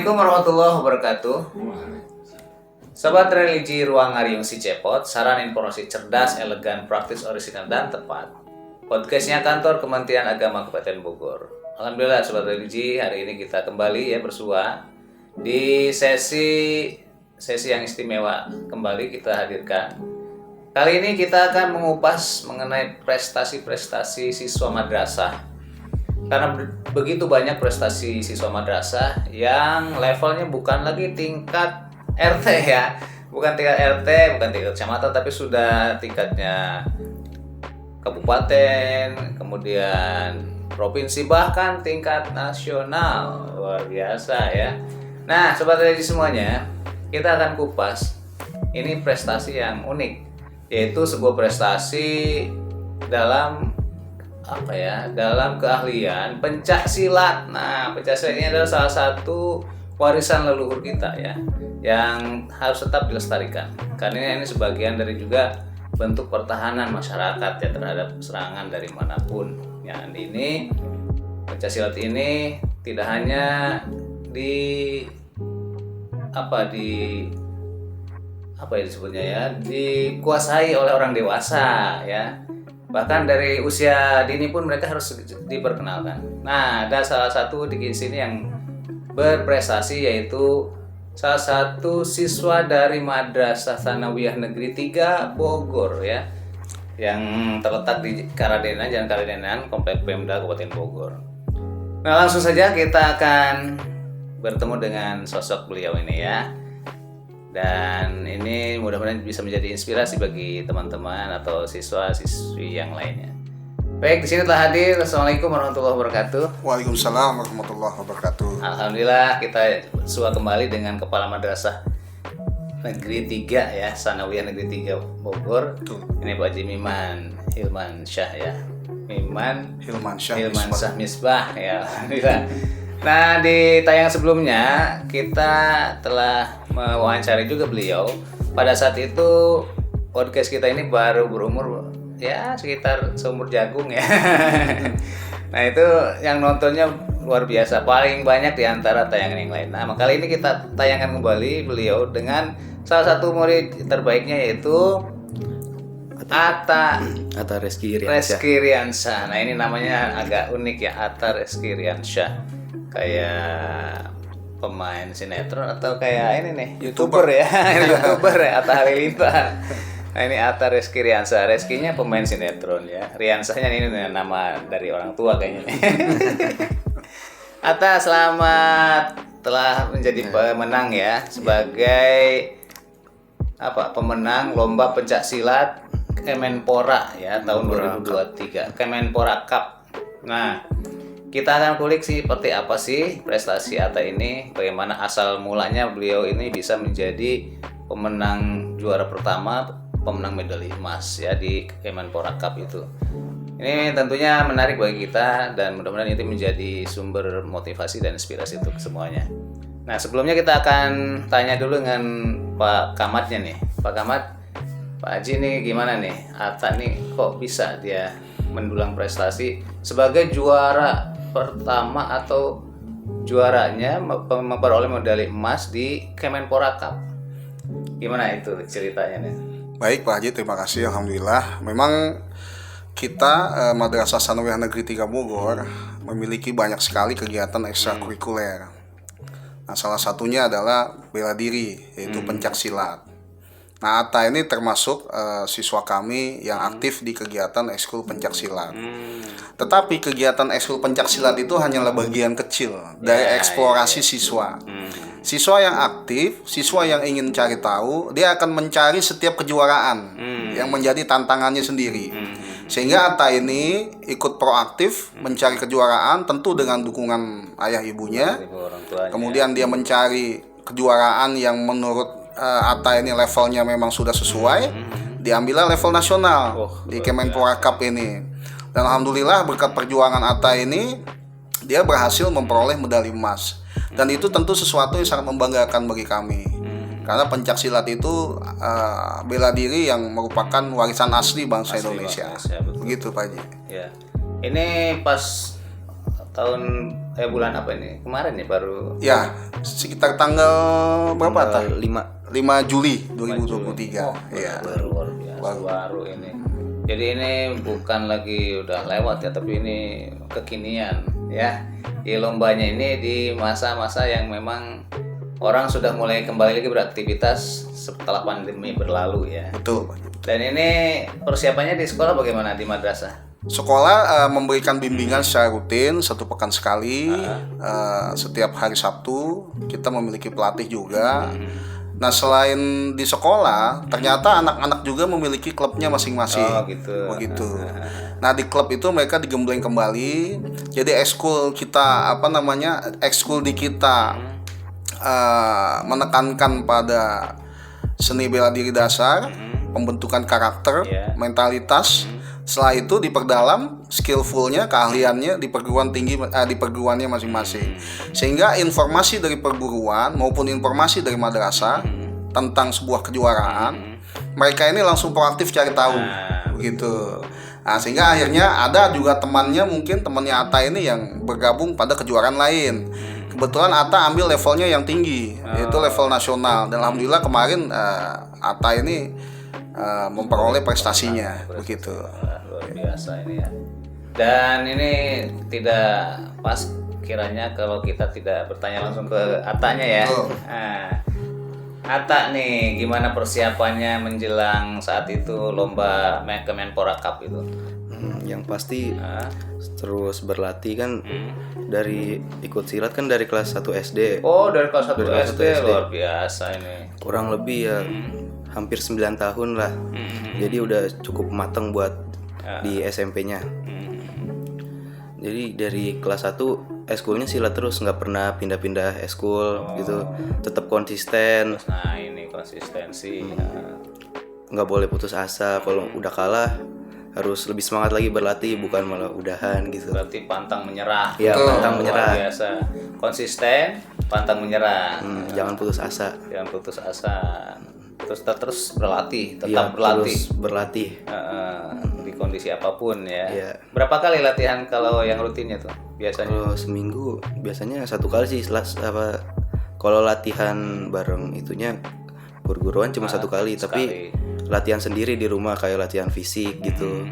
Assalamualaikum warahmatullahi wabarakatuh. Sobat religi Ruang Ngariung Si Cepot, saran informasi cerdas, elegan, praktis, orisinal, dan tepat. Podcastnya Kantor Kementerian Agama Kabupaten Bogor. Alhamdulillah Sobat religi, hari ini kita kembali bersua di sesi yang istimewa kembali kita hadirkan. Kali ini kita akan mengupas mengenai prestasi-prestasi siswa madrasah. Karena begitu banyak prestasi siswa madrasah yang levelnya bukan lagi tingkat RT bukan tingkat RT, bukan tingkat kecamatan, tapi sudah tingkatnya kabupaten, kemudian provinsi, bahkan tingkat nasional. Luar biasa ya. Nah, sobat religi semuanya, kita akan kupas ini prestasi yang unik, yaitu sebuah prestasi dalam dalam keahlian pencak silat. Nah, pencak silat ini adalah salah satu warisan leluhur kita yang harus tetap dilestarikan. Karena ini sebagian dari juga bentuk pertahanan masyarakat terhadap serangan dari manapun. Yang ini pencak silat ini tidak hanya dikuasai oleh orang dewasa bahkan dari usia dini pun mereka harus diperkenalkan. Nah, ada salah satu di sini yang berprestasi, yaitu salah satu siswa dari Madrasah Tsanawiyah Negeri 3 Bogor yang terletak di Karadenan, Jalan Karadenan, Komplek Pemda Kabupaten Bogor. Nah, langsung saja kita akan bertemu dengan sosok beliau ini Dan ini mudah-mudahan bisa menjadi inspirasi bagi teman-teman atau siswa-siswi yang lainnya. Baik, di sini telah hadir. Assalamualaikum warahmatullahi wabarakatuh. Waalaikumsalam warahmatullahi wabarakatuh. Alhamdulillah kita bersua kembali dengan Kepala Madrasah Negeri 3 Tsanawiyah Negeri 3 Bogor. Betul. Ini Pak Haji Miman Hilman Syah Hilman Syah Misbah Alhamdulillah. Nah, di tayangan sebelumnya kita telah mewawancari juga beliau. Pada saat itu podcast kita ini baru berumur sekitar seumur jagung Nah, itu yang nontonnya luar biasa, paling banyak di antara tayangan yang lain. Nah, kali ini kita tayangkan kembali beliau dengan salah satu murid terbaiknya, yaitu Atta Rezki Iriansyah. Nah, ini namanya agak unik Atta Rezki Iriansyah. Kayak pemain sinetron atau kayak ini nih YouTuber YouTuber Atta Halilintar. Nah, ini Atta Rezki Iriansyah. Rezkinya pemain sinetron Riansyahnya ini nama dari orang tua kayaknya nih. Atta, selamat telah menjadi pemenang sebagai pemenang lomba pencak silat Kemenpora tahun 2023, Kemenpora Cup. Nah, kita akan kulik seperti apa sih prestasi Atta ini, bagaimana asal mulanya beliau ini bisa menjadi pemenang juara pertama, pemenang medali emas di Kemenpora Cup itu. Ini tentunya menarik bagi kita dan mudah-mudahan itu menjadi sumber motivasi dan inspirasi untuk semuanya. Nah, sebelumnya kita akan tanya dulu dengan Pak Kamatnya nih. Pak Kamat, Pak Haji nih gimana nih? Atta nih kok bisa dia mendulang prestasi sebagai juara pertama atau juaranya memperoleh medali emas di Kemenpora Cup. Gimana itu ceritanya nih? Baik Pak Haji, terima kasih. Alhamdulillah. Memang kita Madrasah Tsanawiyah Negeri 3 Bogor memiliki banyak sekali kegiatan ekstrakurikuler. Nah, salah satunya adalah bela diri, yaitu pencak silat. Nah, Atta ini termasuk siswa kami yang aktif di kegiatan ekskul pencak silat. Tetapi kegiatan ekskul pencak silat itu hanyalah bagian kecil dari eksplorasi siswa. Siswa yang aktif, siswa yang ingin cari tahu, dia akan mencari setiap kejuaraan yang menjadi tantangannya sendiri. Sehingga Atta ini ikut proaktif mencari kejuaraan, tentu dengan dukungan ayah ibunya. Kemudian dia mencari kejuaraan yang menurut Atta ini levelnya memang sudah sesuai, diambillah level nasional di Kemenpora Cup ini. Dan alhamdulillah berkat perjuangan Atta ini dia berhasil memperoleh medali emas. Dan itu tentu sesuatu yang sangat membanggakan bagi kami. Karena pencak silat itu bela diri yang merupakan warisan asli bangsa Indonesia. Begitu Pak Haji. Ini pas tahun bulan apa ini? Kemarin ya baru. Ya, sekitar tanggal berapa tah? 5. 5 Juli 2023. Oh, Iya. baru luar biasa, baru ini. Jadi ini bukan lagi udah lewat ya, tapi ini kekinian ya. Di lombanya ini di masa-masa yang memang orang sudah mulai kembali lagi beraktivitas setelah pandemi berlalu ya. Betul. Dan ini persiapannya di sekolah bagaimana, di madrasah? Sekolah memberikan bimbingan secara rutin 1 pekan sekali. Setiap hari Sabtu kita memiliki pelatih juga. Nah, selain di sekolah, ternyata anak-anak juga memiliki klubnya masing-masing. Oh, gitu. Begitu. Nah, di klub itu mereka digembleng kembali. Jadi ekskul kita ekskul di kita menekankan pada seni bela diri dasar, pembentukan karakter, mentalitas. Setelah itu diperdalam skillfulnya, keahliannya di perguruan tinggi, di perguruannya masing-masing. Sehingga informasi dari perguruan maupun informasi dari madrasah tentang sebuah kejuaraan, mereka ini langsung proaktif cari tahu, begitu. Nah, sehingga akhirnya ada juga temannya Atta ini yang bergabung pada kejuaraan lain. Kebetulan Atta ambil levelnya yang tinggi, yaitu level nasional. Dan alhamdulillah kemarin Atta ini memperoleh prestasinya, begitu. Luar biasa ini ya. Dan ini tidak pas kiranya kalau kita tidak bertanya langsung ke Atanya ya. Nah, Atta nih, gimana persiapannya menjelang saat itu lomba Kemenpora Cup itu? Yang pasti terus berlatih kan, dari ikut silat kan dari kelas 1 SD. Oh, dari kelas 1 SD, luar biasa ini. Kurang lebih ya hampir 9 tahun lah. Jadi udah cukup mateng buat di SMP-nya. Jadi dari kelas 1 eskulnya silat terus, nggak pernah pindah-pindah eskul gitu. Tetap konsisten. Nah, ini konsistensi. Nggak boleh putus asa. Kalau udah kalah harus lebih semangat lagi berlatih, bukan malah udahan gitu. Berarti pantang menyerah. Iya, pantang menyerah. Luar biasa. Konsisten, pantang menyerah. Jangan putus asa. Jangan putus asa. Terus berlatih, tetap Iya, berlatih. terus berlatih. Di kondisi apapun ya. Iya. Berapa kali latihan kalau yang rutinnya tuh biasanya? Kalau seminggu biasanya 1 kali sih. Kalau latihan bareng itunya perguruan cuma 1 kali, tapi latihan sendiri di rumah kayak latihan fisik gitu.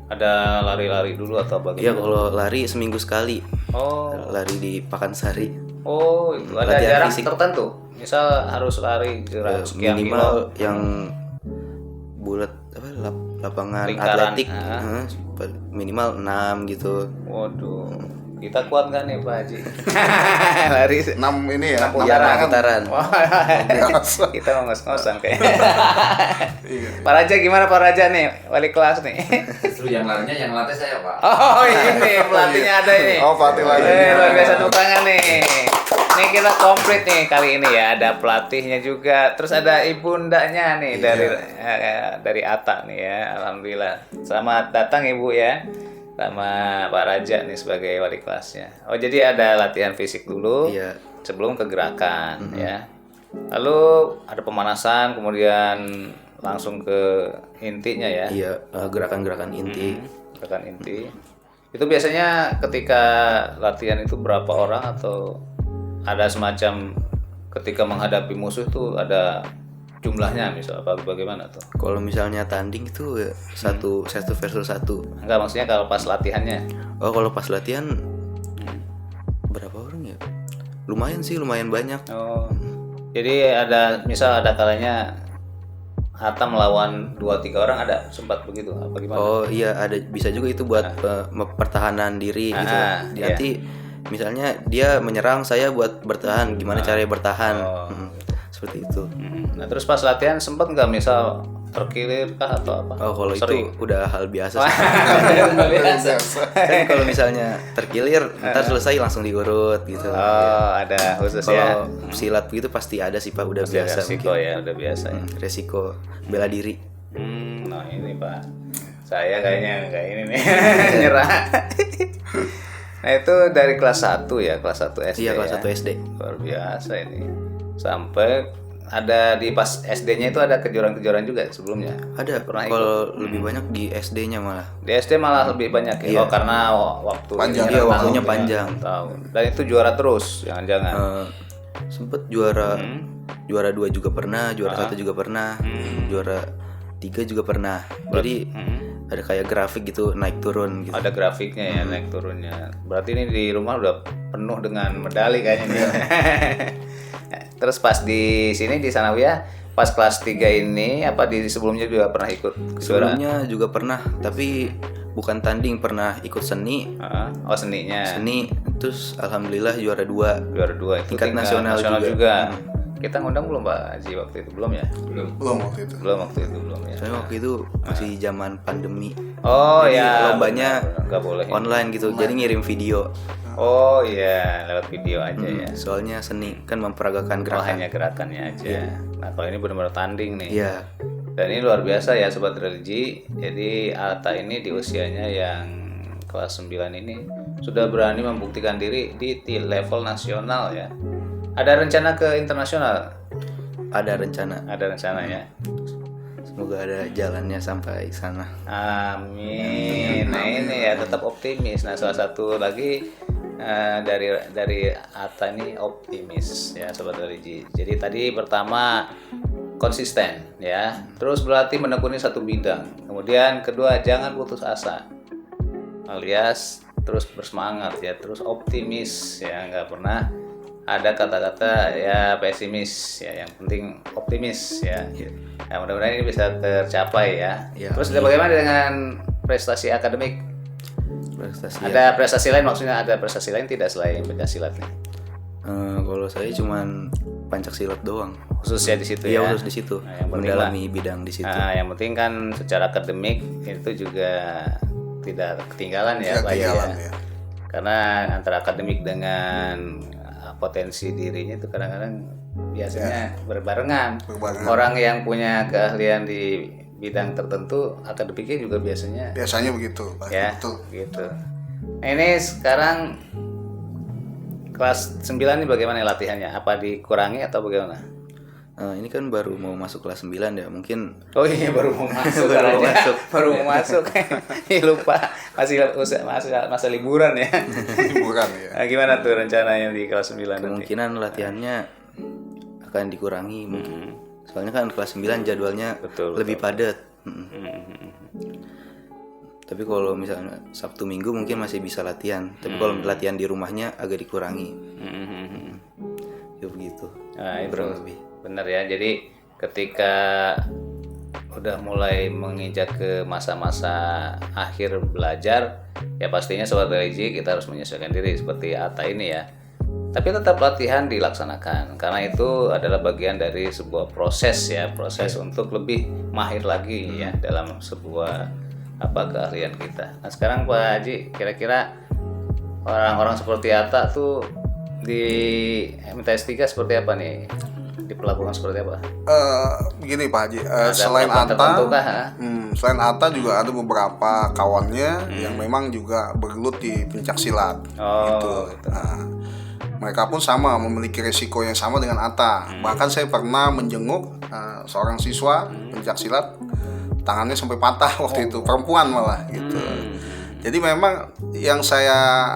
Ada lari-lari dulu atau bagaimana? Iya, kalau lari seminggu sekali. Oh. Lari di Pakansari. Oh, itu ada Latihan jarak fisik. tertentu. Misal harus lari jarak sekian kilo. Minimal yang bulat lapangan Lingkaran, atletik minimal 6 gitu. Waduh, kita kuat nggak nih Pak Haji? Lari 6 ini ya. Putaran. Wah, Biasa. kita mau ngos-ngosan kayak. Pak Raja gimana Pak Raja nih, wali kelas nih? Justru yang larinya yang latih saya, Pak. Oh ini pelatihnya ada ini. Oh, pelatih lagi. Luar biasa, tepuk tangan nih. Nih kita komplit nih kali ini ya, ada pelatihnya juga, terus ada ibundanya nih dari Atta nih ya, alhamdulillah. Selamat datang Ibu ya, sama Pak Raja nih sebagai wali kelasnya. Oh jadi ada latihan fisik dulu, Iya. sebelum ke gerakan ya. Lalu ada pemanasan, kemudian langsung ke intinya ya. Iya, gerakan-gerakan inti. Gerakan inti. Itu biasanya ketika latihan itu berapa orang atau ada semacam ketika menghadapi musuh itu ada jumlahnya misal apa bagaimana tuh? Kalau misalnya tanding itu ya, satu versus 1. Enggak, maksudnya kalau pas latihannya. Oh, kalau pas latihan berapa orang ya? Lumayan banyak. Oh. Jadi ada misal ada kalanya Atta melawan 2-3 orang, ada sempat begitu apa gimana? Oh iya, ada bisa juga itu buat pertahanan diri gitu. Nanti misalnya dia menyerang, saya buat bertahan, gimana caranya bertahan. Seperti itu. Nah, terus pas latihan sempat nggak misal terkilir kah atau apa? Oh, kalau Sering. itu udah hal biasa sih. Biasa. Kan kalau misalnya terkilir, ntar selesai langsung digurut gitu. Oh, ada khusus ya. Kalau silat begitu pasti ada sih Pak, udah Pasti ada biasa. resiko ya, udah biasa ya. Resiko bela diri. Nah ini Pak, saya kayaknya nggak ini nih, nyerah. Nah itu dari kelas 1 ya, kelas 1 SD. Iya, kelas ya. 1 SD. Luar biasa ini. Sampai ada di pas SD-nya itu ada kejuaraan-kejuaraan juga sebelumnya. Ada. Pernah Kalau lebih banyak di SD-nya malah. Di SD malah lebih banyak ya. Iya. Oh, karena waktu Panjang. Iya, tahun waktunya ya, panjang. tahun. Dan itu juara terus, jangan-jangan. Sempet juara 2 juga pernah, juara 1 juga pernah, juara 3 juga pernah. Jadi ada kayak grafik gitu naik turun gitu. Ada grafiknya ya naik turunnya. Berarti ini di rumah udah penuh dengan medali kayaknya nih. Terus pas di sini di Sanawiyah pas kelas 3 ini apa di sebelumnya juga pernah ikut kejuaraan? Sebelumnya juga pernah, tapi bukan tanding, pernah ikut seni. Oh seninya. Seni terus alhamdulillah juara 2. Juara 2 itu Tingkat nasional juga. Kita ngundang belum Pak Haji waktu itu belum ya? Belum waktu itu. Belum waktu itu belum ya. Soalnya waktu itu masih zaman pandemi. Oh Jadi ya. lombanya nggak boleh. online gitu. Jadi ngirim video. Oh iya lewat video aja ya. Soalnya seni kan memperagakan Oh, gerakan. hanya gerakannya aja. Nah kalau ini benar-benar tanding nih. Iya. Dan ini luar biasa ya Sobat Religi. Jadi Atta ini di usianya yang kelas 9 ini sudah berani membuktikan diri di level nasional ya. Ada rencana ke internasional? Ada rencana. Ada rencana ya. Semoga ada jalannya sampai sana. Amin. Nah ini ya tetap optimis. Nah salah satu lagi dari Atta ini optimis ya Sobat Religi. Jadi tadi pertama konsisten ya, terus berarti menekuni satu bidang. Kemudian kedua jangan putus asa, alias terus bersemangat ya, terus optimis ya, nggak pernah ada kata-kata ya pesimis ya, yang penting optimis ya. Nah, mudah-mudahan ini bisa tercapai ya. Ya, Terus bagaimana dengan prestasi akademik? Prestasi. Ada prestasi lain, maksudnya ada prestasi lain tidak selain pencaksilat nih? Kalau saya cuman pencaksilat doang. Khususnya di situ Iya, ya. khusus di situ. Nah, yang penting Mendalami bidang di situ. Nah, yang penting kan secara akademik itu juga tidak ketinggalan ya, Tidak Pak ketinggalan, ya. ya. Karena antara akademik dengan potensi dirinya itu kadang-kadang biasanya berbarengan. Berbarengan. Orang yang punya keahlian di bidang tertentu, akademiknya juga biasanya Biasanya begitu, Pak. ya, Betul. gitu. Nah, ini sekarang kelas 9 ini bagaimana latihannya? Apa dikurangi atau bagaimana? Ini kan baru mau masuk kelas 9 ya, mungkin Oh iya baru mau masuk Baru mau aja. masuk. Baru mau masuk. Ih, lupa masih masa liburan ya. Liburan ya. Nah, gimana tuh rencananya di kelas 9 nanti? kemungkinan latihannya akan dikurangi mungkin. Soalnya kan kelas 9 jadwalnya Betul, lebih padat. Tapi kalau misalnya Sabtu Minggu mungkin masih bisa latihan. Tapi kalau latihan di rumahnya agak dikurangi. Ya begitu. Nah, itu Kurang lebih. benar ya. Jadi ketika udah mulai menginjak ke masa-masa akhir belajar, ya pastinya Sobat Religi kita harus menyesuaikan diri seperti Atta ini ya. Tapi tetap latihan dilaksanakan karena itu adalah bagian dari sebuah proses ya, proses untuk lebih mahir lagi ya dalam sebuah keahlian kita. Nah sekarang Pak Haji, kira-kira orang-orang seperti Atta tuh di MTS 3 seperti apa nih? Diperlakukan seperti apa? Begini Pak Haji, Ada selain perlakuan tertentu Atta, kah, ha? selain Atta juga ada beberapa kawannya yang memang juga bergelut di pencaksilat. Oh, gitu. Nah, mereka pun sama memiliki resiko yang sama dengan Atta. Bahkan saya pernah menjenguk seorang siswa pencaksilat, tangannya sampai patah waktu itu, perempuan malah gitu. Jadi memang yang saya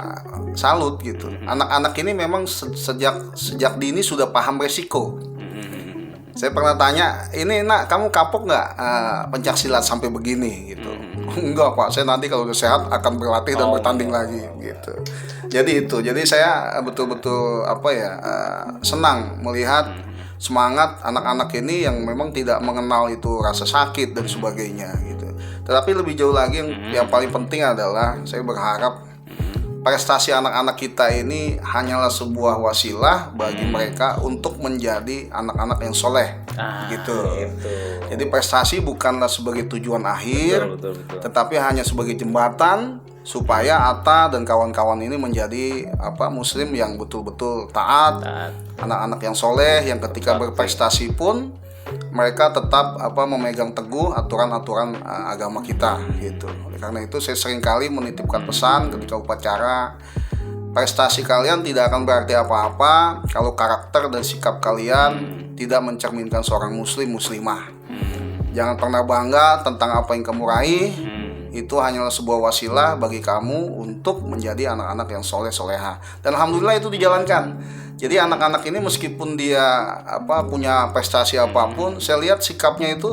salut gitu, anak-anak ini memang sejak dini sudah paham resiko. Saya pernah tanya, ini nak kamu kapok nggak pencaksilat sampai begini gitu? Enggak Pak, saya nanti kalau udah sehat akan berlatih dan bertanding lagi gitu. Jadi saya betul-betul senang melihat semangat anak-anak ini yang memang tidak mengenal itu rasa sakit dan sebagainya gitu. Tetapi lebih jauh lagi yang paling penting adalah saya berharap prestasi anak-anak kita ini hanyalah sebuah wasilah bagi mereka untuk menjadi anak-anak yang soleh gitu. Jadi prestasi bukanlah sebagai tujuan akhir, Betul. tetapi hanya sebagai jembatan supaya Atta dan kawan-kawan ini menjadi muslim yang betul-betul taat, anak-anak yang soleh yang ketika berprestasi pun mereka tetap memegang teguh aturan-aturan agama kita gitu. Oleh karena itu saya seringkali menitipkan pesan ketika upacara prestasi kalian tidak akan berarti apa-apa kalau karakter dan sikap kalian tidak mencerminkan seorang muslimah. Jangan pernah bangga tentang apa yang kamu raih. Itu hanyalah sebuah wasilah bagi kamu untuk menjadi anak-anak yang soleh-soleha. Dan alhamdulillah itu dijalankan. Jadi anak-anak ini meskipun dia punya prestasi apapun, saya lihat sikapnya itu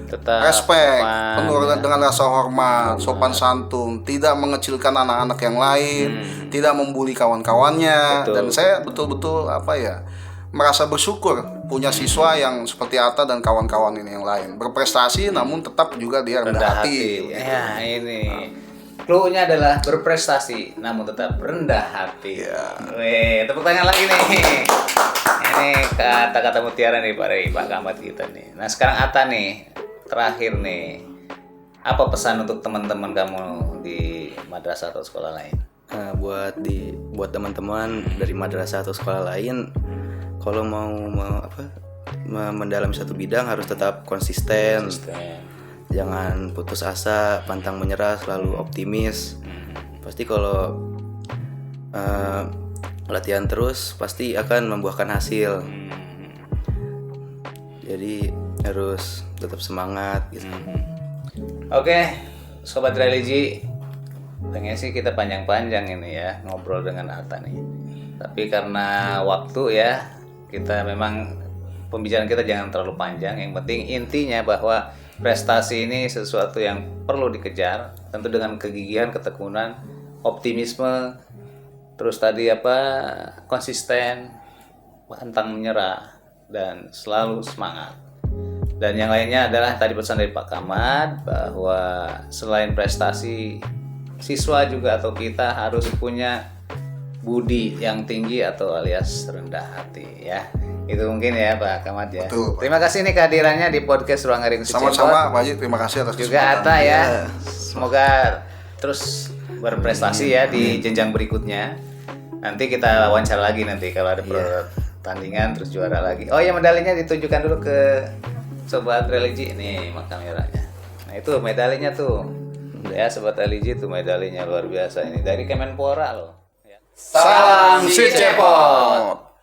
Tetap respect, sopan, penuh dengan rasa hormat, sopan santun, tidak mengecilkan anak-anak yang lain, tidak membuli kawan-kawannya. Betul. Dan saya betul-betul merasa bersyukur punya siswa yang seperti Atta dan kawan-kawan ini yang lain, berprestasi namun tetap juga dia rendah hati. Ya, ini clue-nya adalah berprestasi namun tetap rendah hati. Weh, tepuk tangan lagi nih. Ini kata-kata mutiara nih Pak Kamat kita nih. Nah, sekarang Atta nih, terakhir nih. Apa pesan untuk teman-teman kamu di madrasah atau sekolah lain? Nah, buat teman-teman dari madrasah atau sekolah lain, kalau mau mendalami satu bidang harus tetap konsisten. Jangan putus asa, pantang menyerah, selalu optimis. Pasti kalau latihan terus pasti akan membuahkan hasil. Jadi harus tetap semangat gitu. Oke, Sobat Religi, pengen sih kita panjang-panjang ini ya ngobrol dengan Atta nih. Tapi karena waktu ya, kita memang pembicaraan kita jangan terlalu panjang. Yang penting intinya bahwa prestasi ini sesuatu yang perlu dikejar, tentu dengan kegigihan, ketekunan, optimisme, terus tadi konsisten, pantang menyerah, dan selalu semangat. Dan yang lainnya adalah tadi pesan dari Pak Kamat bahwa selain prestasi, siswa juga atau kita harus punya budi yang tinggi atau alias rendah hati ya. Itu mungkin ya Pak Kamat ya. Betul, Pak. Terima kasih nih kehadirannya di podcast Ruang Ngaring Suci. Sama-sama Pak Haji, terima kasih atas Juga kesempatan. Atta ya. Semoga terus berprestasi ya di jenjang berikutnya. Nanti kita wawancara lagi nanti kalau ada pertandingan terus juara lagi. Oh ya, medalinya ditunjukkan dulu ke Sobat Religi. Nih kameranya. Nah itu medalinya tuh. Ya Sobat Religi tuh medalinya luar biasa ini dari Kemenpora loh. Salam si Cepot.